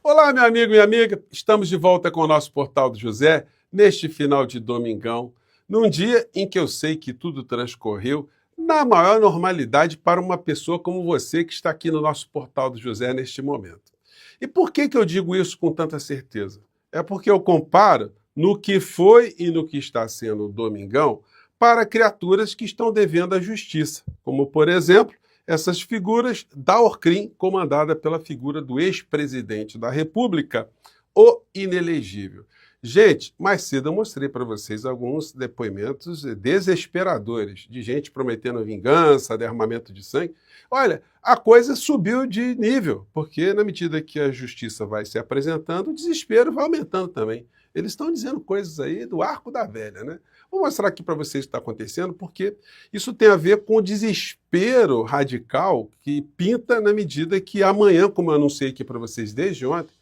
Olá, meu amigo e minha amiga. Estamos de volta com o nosso Portal do José, neste final de domingão, num dia em que eu sei que tudo transcorreu na maior normalidade para uma pessoa como você que está aqui no nosso Portal do José neste momento. E por que eu digo isso com tanta certeza? É porque eu comparo no que foi e no que está sendo o domingão para criaturas que estão devendo à justiça, como, por exemplo, essas figuras da Orcrim, comandada pela figura do ex-presidente da República, o inelegível. Gente, mais cedo eu mostrei para vocês alguns depoimentos desesperadores de gente prometendo vingança, derramamento de sangue. Olha, a coisa subiu de nível, porque na medida que a justiça vai se apresentando, o desespero vai aumentando também. Eles estão dizendo coisas aí do arco da velha, né? Vou mostrar aqui para vocês o que está acontecendo, porque isso tem a ver com o desespero radical que pinta na medida que amanhã, como eu anunciei aqui para vocês desde ontem,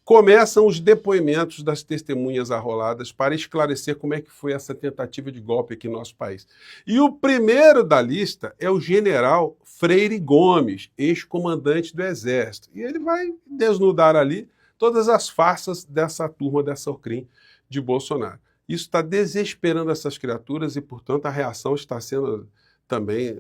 começam os depoimentos das testemunhas arroladas para esclarecer como é que foi essa tentativa de golpe aqui no nosso país. E o primeiro da lista é o general Freire Gomes, ex-comandante do Exército. E ele vai desnudar ali todas as farsas dessa turma, dessa Orcrim de Bolsonaro. Isso está desesperando essas criaturas e, portanto, a reação está sendo também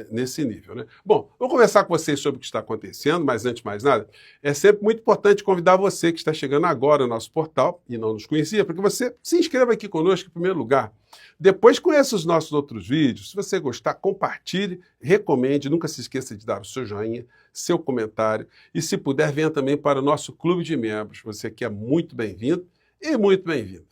nesse nível, né? Bom, vou conversar com vocês sobre o que está acontecendo, mas antes de mais nada, é sempre muito importante convidar você que está chegando agora no nosso portal e não nos conhecia, para que você se inscreva aqui conosco em primeiro lugar. Depois conheça os nossos outros vídeos. Se você gostar, compartilhe, recomende, nunca se esqueça de dar o seu joinha, seu comentário e, se puder, venha também para o nosso clube de membros. Você aqui é muito bem-vindo e muito bem-vindo.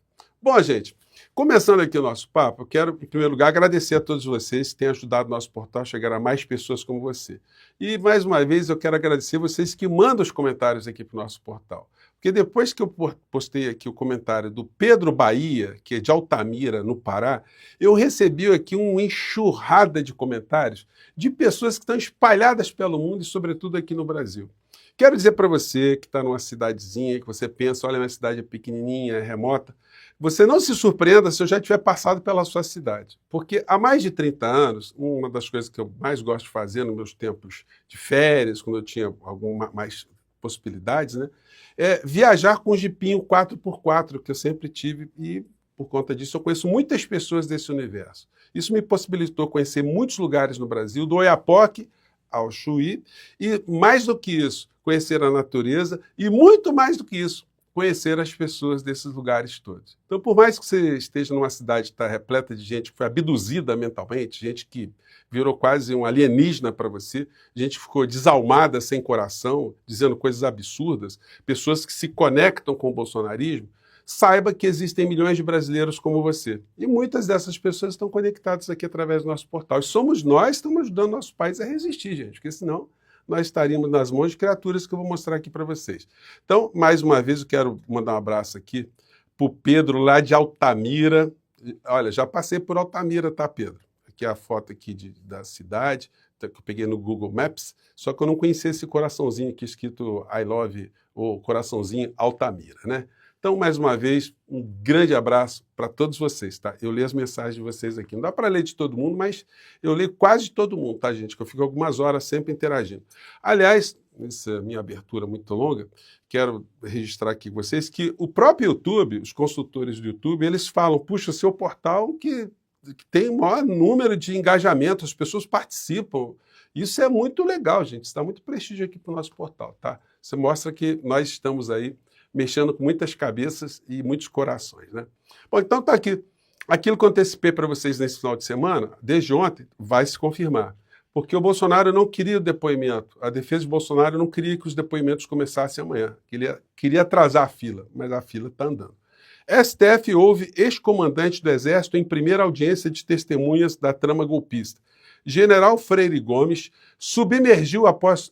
Bom, gente, começando aqui o nosso papo, eu quero, em primeiro lugar, agradecer a todos vocês que têm ajudado o nosso portal a chegar a mais pessoas como você. E, mais uma vez, eu quero agradecer vocês que mandam os comentários aqui para o nosso portal. Porque depois que eu postei aqui o comentário do Pedro Bahia, que é de Altamira, no Pará, eu recebi aqui uma enxurrada de comentários de pessoas que estão espalhadas pelo mundo e, sobretudo, aqui no Brasil. Quero dizer para você que está numa cidadezinha, que você pensa, olha, minha cidade é pequenininha, é remota, você não se surpreenda se eu já tiver passado pela sua cidade. Porque há mais de 30 anos, uma das coisas que eu mais gosto de fazer nos meus tempos de férias, quando eu tinha alguma mais possibilidades, né, é viajar com o jipinho 4x4, que eu sempre tive, e por conta disso eu conheço muitas pessoas desse universo. Isso me possibilitou conhecer muitos lugares no Brasil, do Oiapoque ao Chuí, e mais do que isso, conhecer a natureza, e muito mais do que isso, conhecer as pessoas desses lugares todos. Então, por mais que você esteja numa cidade que está repleta de gente que foi abduzida mentalmente, gente que virou quase um alienígena para você, gente que ficou desalmada, sem coração, dizendo coisas absurdas, pessoas que se conectam com o bolsonarismo, saiba que existem milhões de brasileiros como você. E muitas dessas pessoas estão conectadas aqui através do nosso portal. E somos nós que estamos ajudando o nosso país a resistir, gente, porque senão nós estaríamos nas mãos de criaturas que eu vou mostrar aqui para vocês. Então, mais uma vez, eu quero mandar um abraço aqui para o Pedro, lá de Altamira. Olha, já passei por Altamira, tá, Pedro? Aqui é a foto aqui da cidade, que eu peguei no Google Maps, só que eu não conhecia esse coraçãozinho aqui escrito I love, ou coraçãozinho Altamira, né? Então, mais uma vez, um grande abraço para todos vocês, tá? Eu leio as mensagens de vocês aqui. Não dá para ler de todo mundo, mas eu leio quase de todo mundo, tá, gente? Que eu fico algumas horas sempre interagindo. Aliás, nessa minha abertura muito longa, quero registrar aqui com vocês que o próprio YouTube, os consultores do YouTube, eles falam, puxa, seu portal que tem o maior número de engajamento, as pessoas participam. Isso é muito legal, gente. Isso dá muito prestígio aqui para o nosso portal, tá? Você mostra que nós estamos aí mexendo com muitas cabeças e muitos corações, né? Bom, então tá aqui. Aquilo que eu antecipei para vocês nesse final de semana, desde ontem, vai se confirmar. Porque o Bolsonaro não queria o depoimento. A defesa de Bolsonaro não queria que os depoimentos começassem amanhã. Queria atrasar a fila, mas a fila está andando. STF ouve ex-comandante do Exército em primeira audiência de testemunhas da trama golpista. General Freire Gomes submergiu após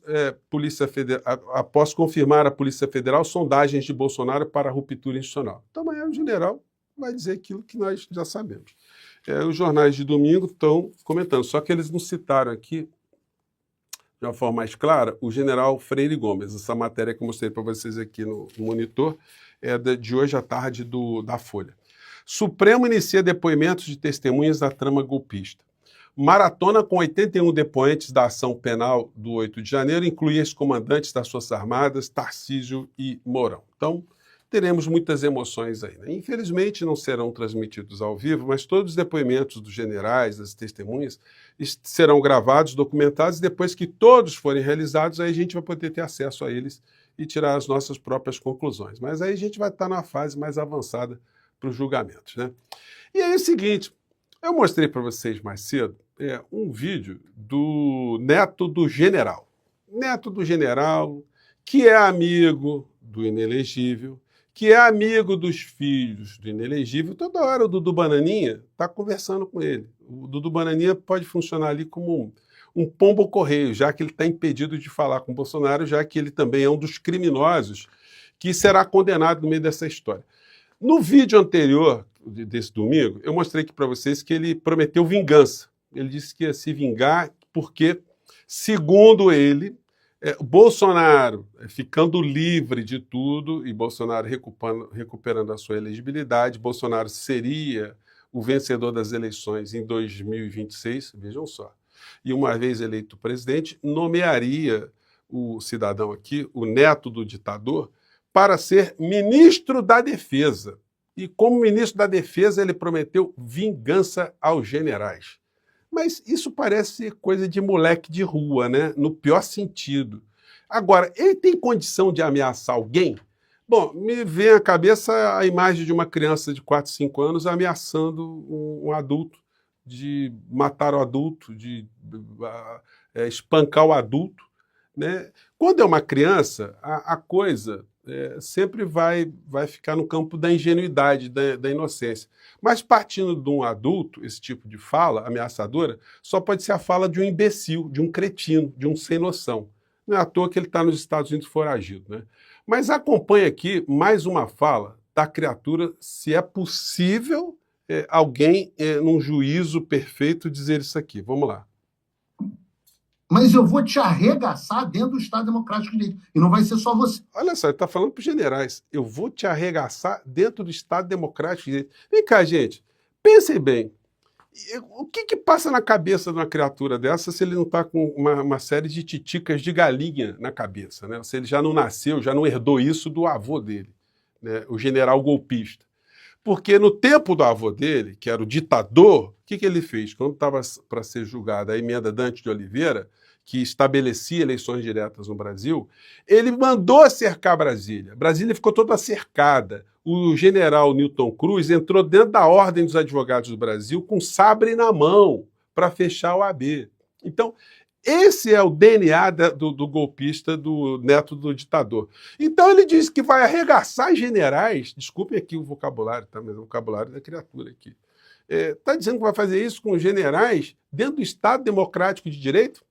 confirmar a Polícia Federal sondagens de Bolsonaro para a ruptura institucional. Então amanhã o general vai dizer aquilo que nós já sabemos. Os jornais de domingo estão comentando, só que eles não citaram aqui, de uma forma mais clara, o general Freire Gomes. Essa matéria que eu mostrei para vocês aqui no monitor é de hoje à tarde da Folha. Supremo inicia depoimentos de testemunhas da trama golpista. maratona com 81 depoentes da ação penal do 8 de janeiro, inclui ex-comandantes das Forças Armadas, Tarcísio e Mourão. Então, teremos muitas emoções aí, né? Infelizmente, não serão transmitidos ao vivo, mas todos os depoimentos dos generais, das testemunhas, serão gravados, documentados, e depois que todos forem realizados, aí a gente vai poder ter acesso a eles e tirar as nossas próprias conclusões. Mas aí a gente vai estar na fase mais avançada para os julgamentos, né? E aí é o seguinte, eu mostrei para vocês mais cedo um vídeo do neto do general. Neto do general, que é amigo do inelegível, que é amigo dos filhos do inelegível. Toda hora o Dudu Bananinha está conversando com ele. O Dudu Bananinha pode funcionar ali como um pombo-correio, já que ele está impedido de falar com o Bolsonaro, já que ele também é um dos criminosos que será condenado no meio dessa história. No vídeo anterior desse domingo, eu mostrei aqui para vocês que ele prometeu vingança. Ele disse que ia se vingar porque, segundo ele, Bolsonaro ficando livre de tudo e Bolsonaro recuperando a sua elegibilidade, Bolsonaro seria o vencedor das eleições em 2026, vejam só. E uma vez eleito presidente, nomearia o cidadão aqui, o neto do ditador, para ser ministro da Defesa. E como ministro da Defesa, ele prometeu vingança aos generais. Mas isso parece coisa de moleque de rua, né? No pior sentido. Agora, ele tem condição de ameaçar alguém? Bom, me vem à cabeça a imagem de uma criança de 4, 5 anos ameaçando um adulto, de matar o adulto, de espancar o adulto, né? Quando é uma criança, a coisa sempre vai ficar no campo da ingenuidade, da inocência. Mas partindo de um adulto, esse tipo de fala ameaçadora só pode ser a fala de um imbecil, de um cretino, de um sem noção. Não é à toa que ele está nos Estados Unidos foragido, né? Mas acompanha aqui mais uma fala da criatura, se é possível alguém, num juízo perfeito, dizer isso aqui. Vamos lá. Mas eu vou te arregaçar dentro do Estado Democrático de Direito. E não vai ser só você. Olha só, ele está falando para os generais. Eu vou te arregaçar dentro do Estado Democrático de Direito. Vem cá, gente. Pensem bem. O que passa na cabeça de uma criatura dessa se ele não está com uma série de titicas de galinha na cabeça, né? Se ele já não nasceu, já não herdou isso do avô dele, né? O general golpista. Porque no tempo do avô dele, que era o ditador, o que ele fez? Quando estava para ser julgada a emenda Dante de Oliveira, que estabelecia eleições diretas no Brasil, ele mandou cercar Brasília. Brasília ficou toda cercada. O general Newton Cruz entrou dentro da Ordem dos Advogados do Brasil com sabre na mão para fechar o AB. Então, esse é o DNA do golpista, do neto do ditador. Então ele diz que vai arregaçar generais, desculpem aqui o vocabulário, tá? Mas é o vocabulário da criatura aqui. Está dizendo que vai fazer isso com generais dentro do Estado Democrático de Direito?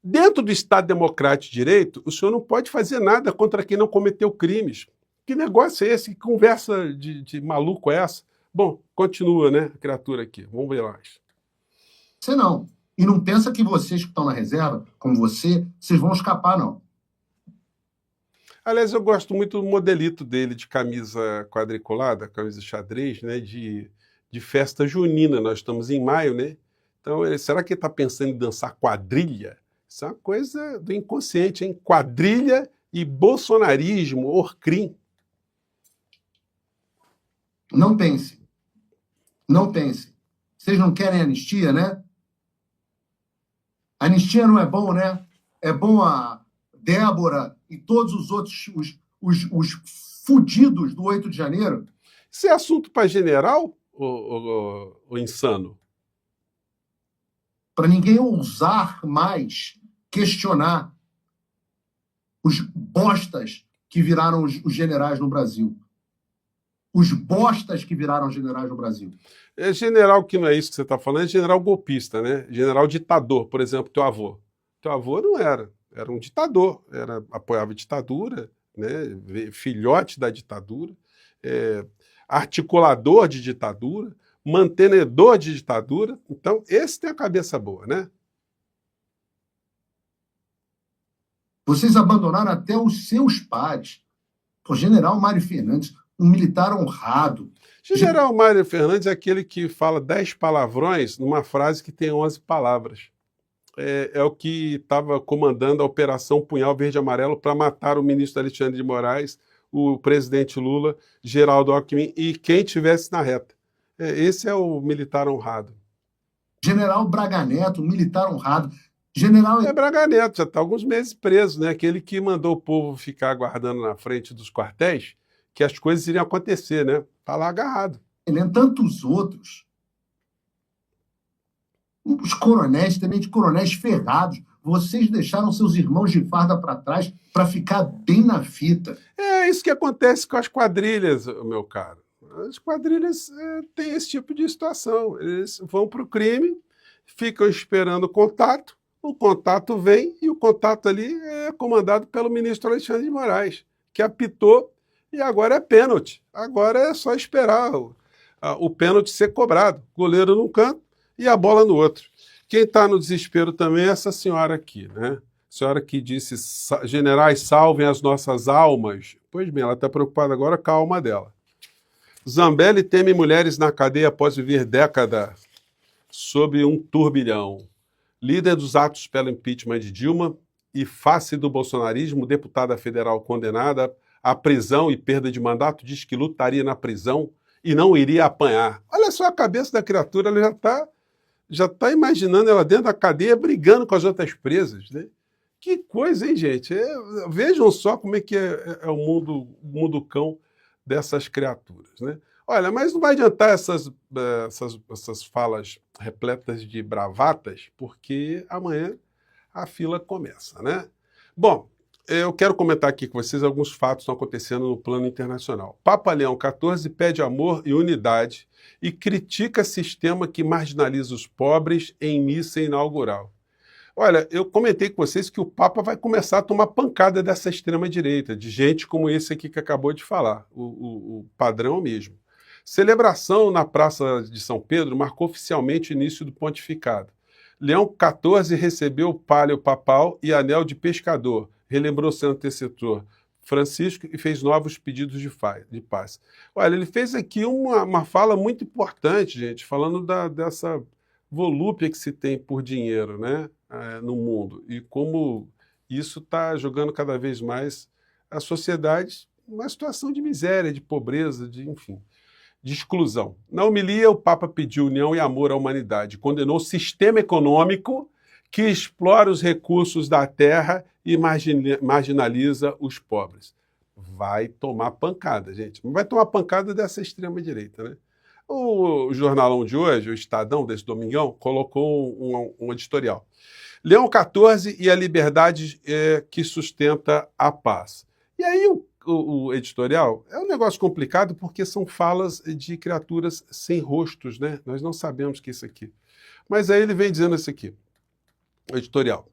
Dentro do Estado Democrático de Direito, o senhor não pode fazer nada contra quem não cometeu crimes. Que negócio é esse? Que conversa de maluco é essa? Bom, continua, né, a criatura aqui. Vamos ver lá. Você não. E não pensa que vocês que estão na reserva, como vocês vão escapar, não. Aliás, eu gosto muito do modelito dele de camisa quadriculada, camisa xadrez, né, de festa junina. Nós estamos em maio, né? Então, será que ele está pensando em dançar quadrilha? Isso é uma coisa do inconsciente, hein? Quadrilha e bolsonarismo, orcrim. Não pense. Não pense. Vocês não querem anistia, né? Anistia não é bom, né? É bom a Débora e todos os outros, os fudidos do 8 de janeiro. Isso é assunto para general, o insano? Para ninguém ousar mais questionar os bostas que viraram os generais no Brasil. Os bostas que viraram generais no Brasil. É general que não é isso que você está falando, é general golpista, né? General ditador, por exemplo, teu avô. Teu avô não era um ditador, apoiava a ditadura, né? Filhote da ditadura, articulador de ditadura, mantenedor de ditadura. Então, esse tem a cabeça boa, né? Vocês abandonaram até os seus pares. O general Mário Fernandes, um militar honrado. General Mário Fernandes é aquele que fala 10 palavrões numa frase que tem 11 palavras. É o que estava comandando a Operação Punhal Verde e Amarelo para matar o ministro Alexandre de Moraes, o presidente Lula, Geraldo Alckmin e quem tivesse na reta. Esse é o militar honrado. General Braga Neto, um militar honrado. General... Braga Neto já está alguns meses preso, né? Aquele que mandou o povo ficar aguardando na frente dos quartéis que as coisas iriam acontecer, né? Está lá agarrado. Tantos outros. Os coronéis, tenentes coronéis ferrados. Vocês deixaram seus irmãos de farda para trás para ficar bem na fita. É isso que acontece com as quadrilhas, meu caro. As quadrilhas têm esse tipo de situação. Eles vão para o crime, ficam esperando o contato vem e o contato ali é comandado pelo ministro Alexandre de Moraes, que apitou e agora é pênalti. Agora é só esperar o pênalti ser cobrado. Goleiro num canto e a bola no outro. Quem está no desespero também é essa senhora aqui, né? Senhora que disse, generais, salvem as nossas almas. Pois bem, ela está preocupada agora com a alma dela. Zambelli teme mulheres na cadeia após viver década sob um turbilhão. Líder dos atos pelo impeachment de Dilma e face do bolsonarismo, deputada federal condenada à prisão e perda de mandato, diz que lutaria na prisão e não iria apanhar. Olha só a cabeça da criatura, ela já tá imaginando ela dentro da cadeia brigando com as outras presas, né? Que coisa, hein, gente? Vejam só como é que é o mundo cão dessas criaturas, né? Olha, mas não vai adiantar essas falas repletas de bravatas, porque amanhã a fila começa, né? Bom, eu quero comentar aqui com vocês alguns fatos que estão acontecendo no plano internacional. Papa Leão XIV pede amor e unidade e critica sistema que marginaliza os pobres em missa inaugural. Olha, eu comentei com vocês que o Papa vai começar a tomar pancada dessa extrema-direita, de gente como esse aqui que acabou de falar, o padrão mesmo. Celebração na Praça de São Pedro marcou oficialmente o início do pontificado. Leão XIV recebeu o palio papal e anel de pescador, relembrou seu antecessor Francisco e fez novos pedidos de paz. Olha, ele fez aqui uma fala muito importante, gente, falando dessa volúpia que se tem por dinheiro, né, no mundo, e como isso está jogando cada vez mais a sociedade numa situação de miséria, de pobreza, enfim, de exclusão. Na homilia, o Papa pediu união e amor à humanidade, condenou o sistema econômico que explora os recursos da terra e marginaliza os pobres. Vai tomar pancada, gente. Vai tomar pancada dessa extrema-direita, né? O jornalão de hoje, o Estadão, desse domingão, colocou um editorial. Leão XIV e a liberdade que sustenta a paz. E aí o editorial é um negócio complicado porque são falas de criaturas sem rostos, né? Nós não sabemos o que é isso aqui. Mas aí ele vem dizendo isso aqui, o editorial.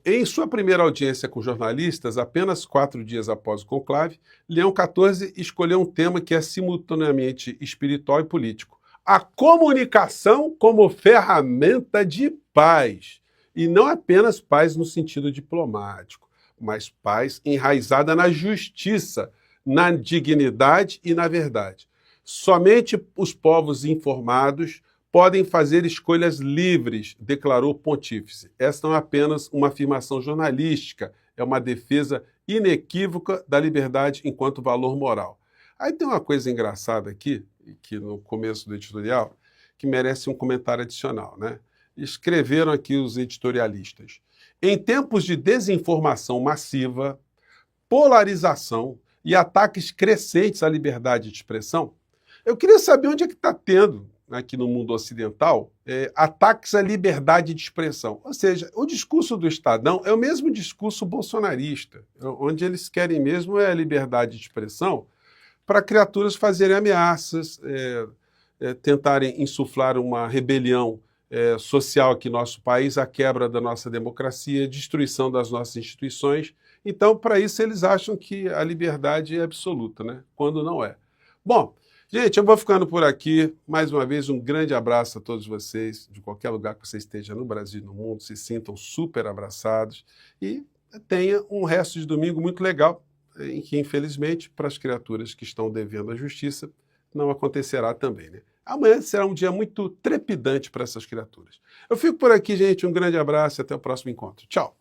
Em sua primeira audiência com jornalistas, apenas 4 dias após o conclave, Leão XIV escolheu um tema que é simultaneamente espiritual e político. A comunicação como ferramenta de paz. E não apenas paz no sentido diplomático, mas paz enraizada na justiça, na dignidade e na verdade. Somente os povos informados podem fazer escolhas livres, declarou o pontífice. Esta não é apenas uma afirmação jornalística, é uma defesa inequívoca da liberdade enquanto valor moral. Aí tem uma coisa engraçada aqui, que no começo do editorial, que merece um comentário adicional, né? Escreveram aqui os editorialistas. Em tempos de desinformação massiva, polarização e ataques crescentes à liberdade de expressão, eu queria saber onde é que está tendo, aqui no mundo ocidental, ataques à liberdade de expressão. Ou seja, o discurso do Estadão é o mesmo discurso bolsonarista, onde eles querem mesmo a liberdade de expressão para criaturas fazerem ameaças, tentarem insuflar uma rebelião social aqui no nosso país, a quebra da nossa democracia, destruição das nossas instituições. Então, para isso, eles acham que a liberdade é absoluta, né? Quando não é. Bom, gente, eu vou ficando por aqui. Mais uma vez, um grande abraço a todos vocês, de qualquer lugar que você esteja no Brasil e no mundo, se sintam super abraçados e tenha um resto de domingo muito legal. em que, infelizmente, para as criaturas que estão devendo à justiça, não acontecerá também, né? Amanhã será um dia muito trepidante para essas criaturas. Eu fico por aqui, gente. Um grande abraço e até o próximo encontro. Tchau!